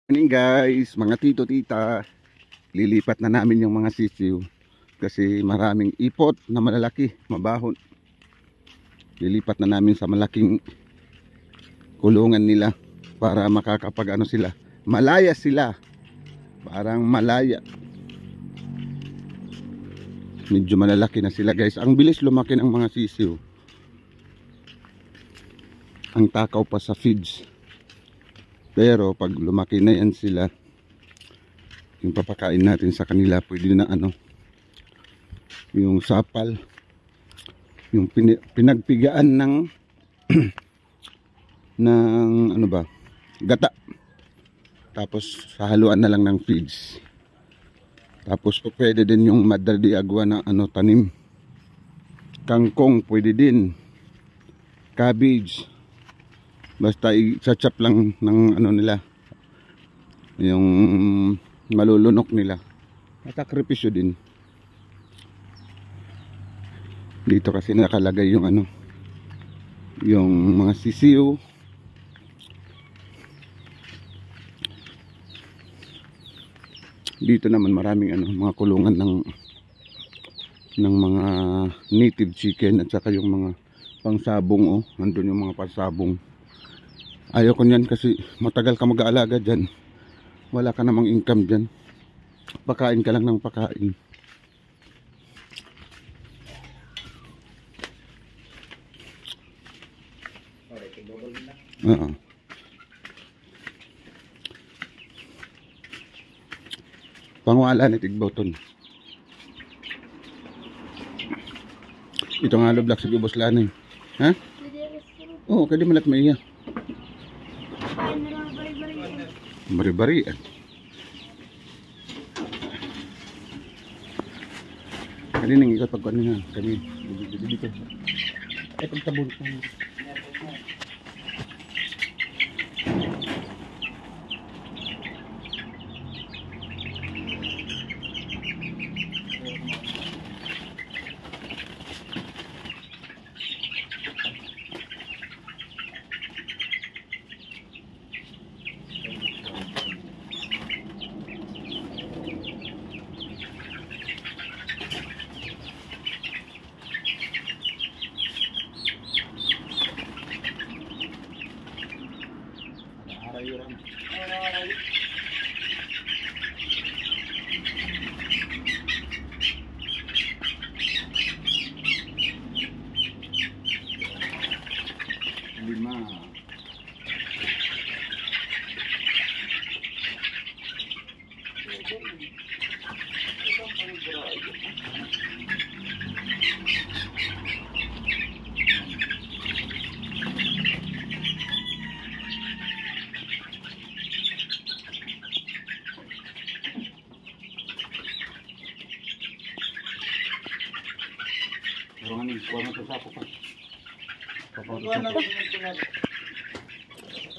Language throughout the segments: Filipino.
Morning guys, mga tito tita. Lilipat na namin yung mga sisiw kasi maraming ipot na malalaki, mabahon. Lilipat na namin sa malaking kulungan nila para makakapag sila. Malaya sila. Parang malaya. Medyo malalaki na sila guys. Ang bilis lumaki ng mga sisiw. Ang takaw pa sa feeds. Pero pag lumaki na yan sila, yung papakain natin sa kanila, pwede na yung sapal, yung pinagpigaan ng ng gata. Tapos haluan na lang ng feeds. Tapos pwede din yung madar de agua na tanim. Kangkong pwede din. Cabbage. Basta i-chop lang ng nila, yung malulunok nila. Matakripisyo din. Dito kasi nakalagay yung yung mga sisiw. Dito naman maraming mga kulungan ng mga native chicken at saka yung mga pangsabong. Nandun yung mga pangsabong. Ayaw ko niyan kasi matagal ka mag-aalaga dyan. Wala ka namang income dyan. Pakain ka lang ng pakain. Oo. Pangwala ni Tigbauton. Ito nga lublak sa gubos lanay. Ha? Oo, kaya di malat maiya. Bari-bari. Kali nang ikot pag na kami dito. Ay pagtabon ko.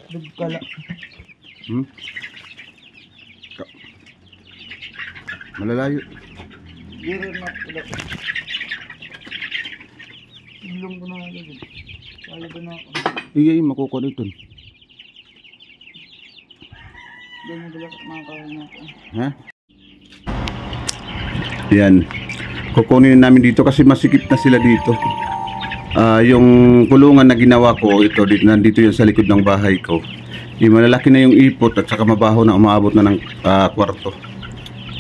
Dugkala. Malalayo. Giro na pula. Ilong ko na agad. Kaya ba na ako? Iyay makukuha dito. Doon mo pala makakain na ako. Ha? Yan. Kukunin namin dito kasi masikip na sila dito. Yung kulungan na ginawa ko, nandito yun sa likod ng bahay ko. Malalaki na yung ipot at saka mabaho na umaabot na ng kwarto.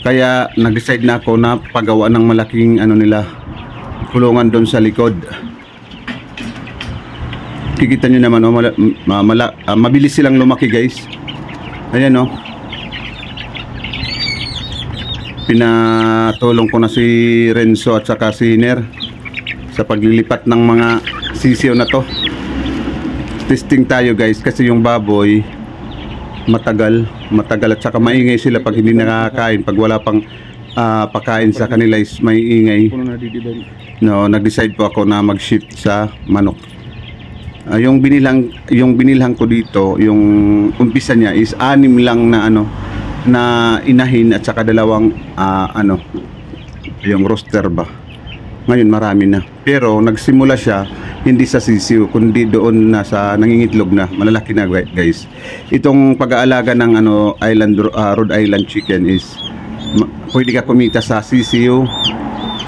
Kaya nag-decide na ako na pagawa ng malaking kulungan doon sa likod. Kikita nyo naman, mabilis silang lumaki guys. Ayan pinatulong ko na si Renzo at saka si Ner sa paglilipat ng mga sisiw na to. Testing tayo guys kasi yung baboy matagal at saka maingay sila pag hindi nakakain. Pag wala pang pakain sa kanila is may ingay. Nag-decide po ako na mag-shift sa manok. Yung binilhan ko dito, yung umpisa niya is 6 lang na inahin at saka 2 yung roster ba. Ngayon marami na. Pero nagsimula siya, hindi sa sisiw kundi doon na sa nangingitlog na malalaki na guys. Itong pag-aalaga ng Rhode Island chicken is pwede ka kumita sa sisiw,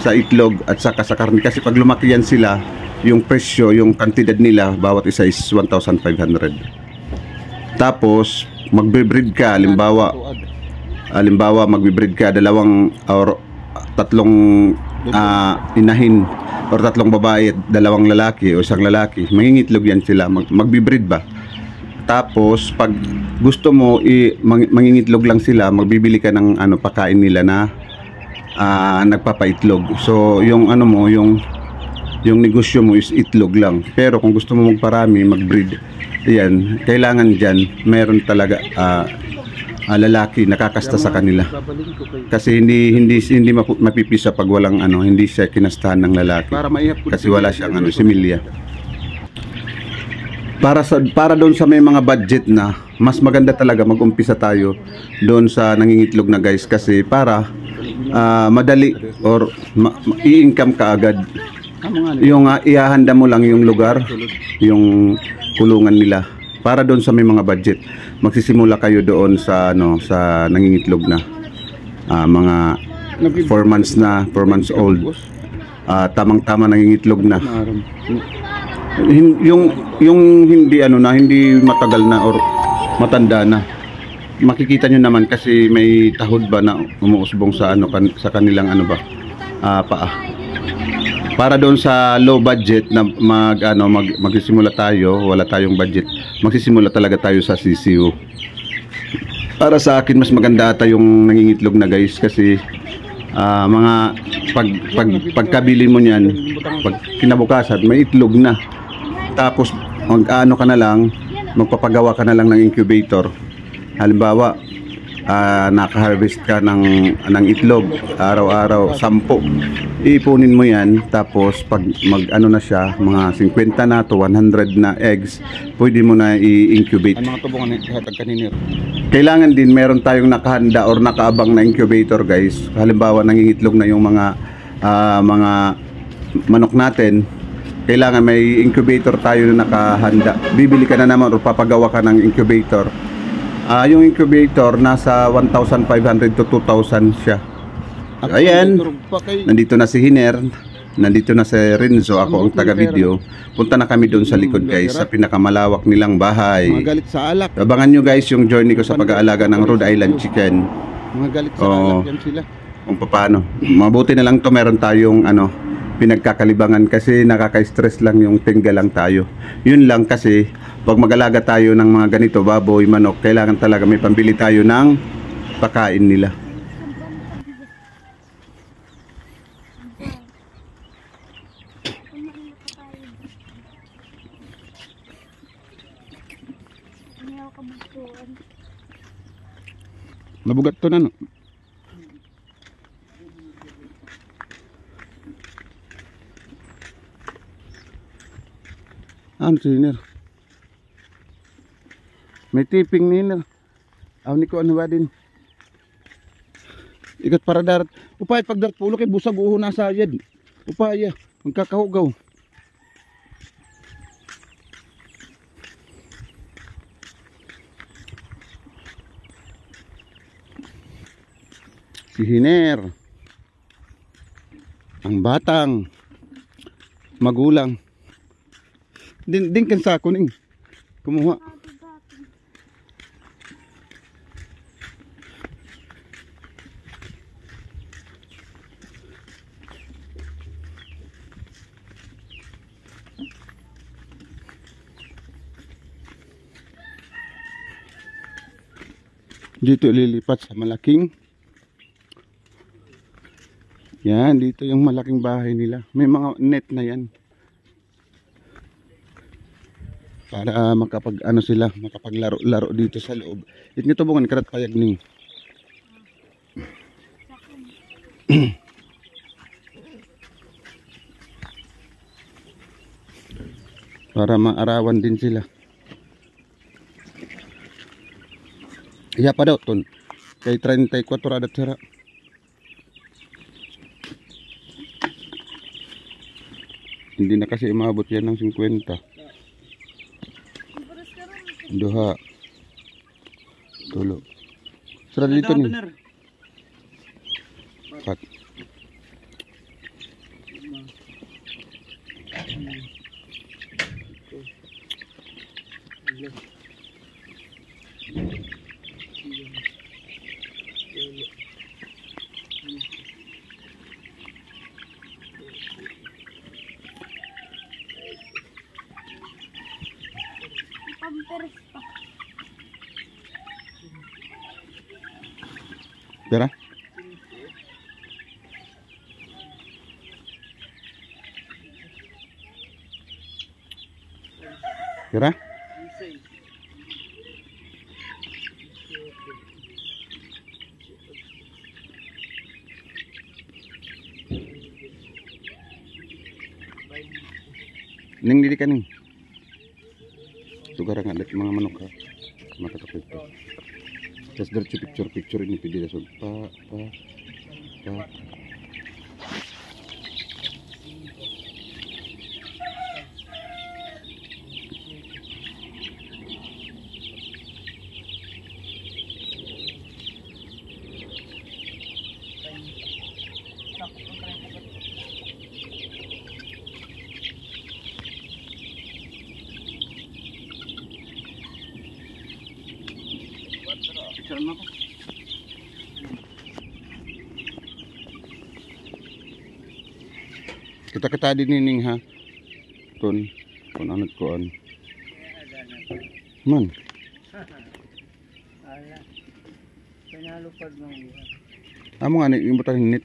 sa itlog at saka sa karne kasi pag lumaki yan sila, yung presyo, yung kantidad nila bawat isa is 1,500. Tapos magbe-breed ka, halimbawa magbe-breed ka dalawang or tatlong inahin or tatlong babae at dalawang lalaki o isang lalaki, mangingitlog yan sila, magbe-breed ba. Tapos pag gusto mo mangingitlog lang sila, magbibili ka ng pakain nila na nagpapaitlog. So yung yung negosyo mo is itlog lang. Pero kung gusto mo magparami, mag-breed, yan, kailangan dyan meron talaga lalaki nakakasta sa kanila. Kasi hindi mapipisa pag walang hindi siya kinastahan ng lalaki. Kasi wala siyang similya. Para doon sa may mga budget na, mas maganda talaga mag-umpisa tayo doon sa nangingitlog na guys, kasi para madali or i-income ka agad. Yung ihahanda mo lang yung lugar, yung kulungan nila para doon sa may mga budget. Magsisimula kayo doon sa sa nangingitlog na mga 4 months na, 4 months old. Tamang-tama nangingitlog na. Yung hindi hindi matagal na or matanda na. Makikita nyo naman kasi may tahod ba na umuusbong sa sa kanilang paa. Para doon sa low budget na magsisimula tayo, wala tayong budget, magsisimula talaga tayo sa sisiw. Para sa akin mas maganda ata yung nangingitlog na guys, kasi pagkabili mo niyan, pag kinabukasan may itlog na. Tapos ka na lang, magpapagawa ka na lang ng incubator. Halimbawa naka-harvest ka ng itlog araw-araw 10, ipunin mo yan. Tapos pag na siya, mga 50 na to 100 na eggs, pwede mo na i-incubate. Ang mga tubong hatag kanina. Kailangan din meron tayong nakahanda or nakaabang na incubator guys. Halimbawa nangingitlog na yung mga manok natin, kailangan may incubator tayo na nakahanda. Bibili ka na naman o papagawa ka ng incubator. Yung incubator nasa 1,500 to 2,000 siya. Ayan, nandito na si Hiner, nandito na si Renzo, ako ang taga-video. Punta na kami doon sa likod guys, sa pinakamalawak nilang bahay. Abangan nyo guys yung journey ko sa pag-aalaga ng Rhode Island chicken. Mga galit sa alak yan sila. Kung paano. Mabuti na lang to, meron tayong pinagkakalibangan kasi nakaka-stress lang yung tingga lang tayo. Yun lang kasi pag mag-alaga tayo ng mga ganito, baboy, manok, kailangan talaga may pambili tayo ng pakain nila. Nabugat to na no. Siner. May tipping niner. Ni ko ba din. Ikat para darat. Upay pag darat pulo kay busag uho na sa yad. Upaya, magkakahugaw. Si Hiner. Ang batang magulang. Din kan sa ako ning kumuha. Dito lilipat sa malaking. Yan, dito yung malaking bahay nila. May mga net na yan. Para makapag sila, makapaglaro-laro dito sa loob. Ito bungan karat payag ning. Para maarawan din sila. Iya pa daw ton. Kay 34 adat sira. Hindi na kasi umabot yan ng 50. Duha. Tulo. Sarado dito ni. Pat. Pampers pa. Tara. Tara. Ning dili ka ning. Sugar nga dat mga manok ha. Matatakot ito. Tapos diretso picture ini pwede na so. Pa. Picture mo ko. Kita din nining ha. Kun anot ko an. Man. Ala. Pinalupad mo. Amo nga ni imbutan hinit.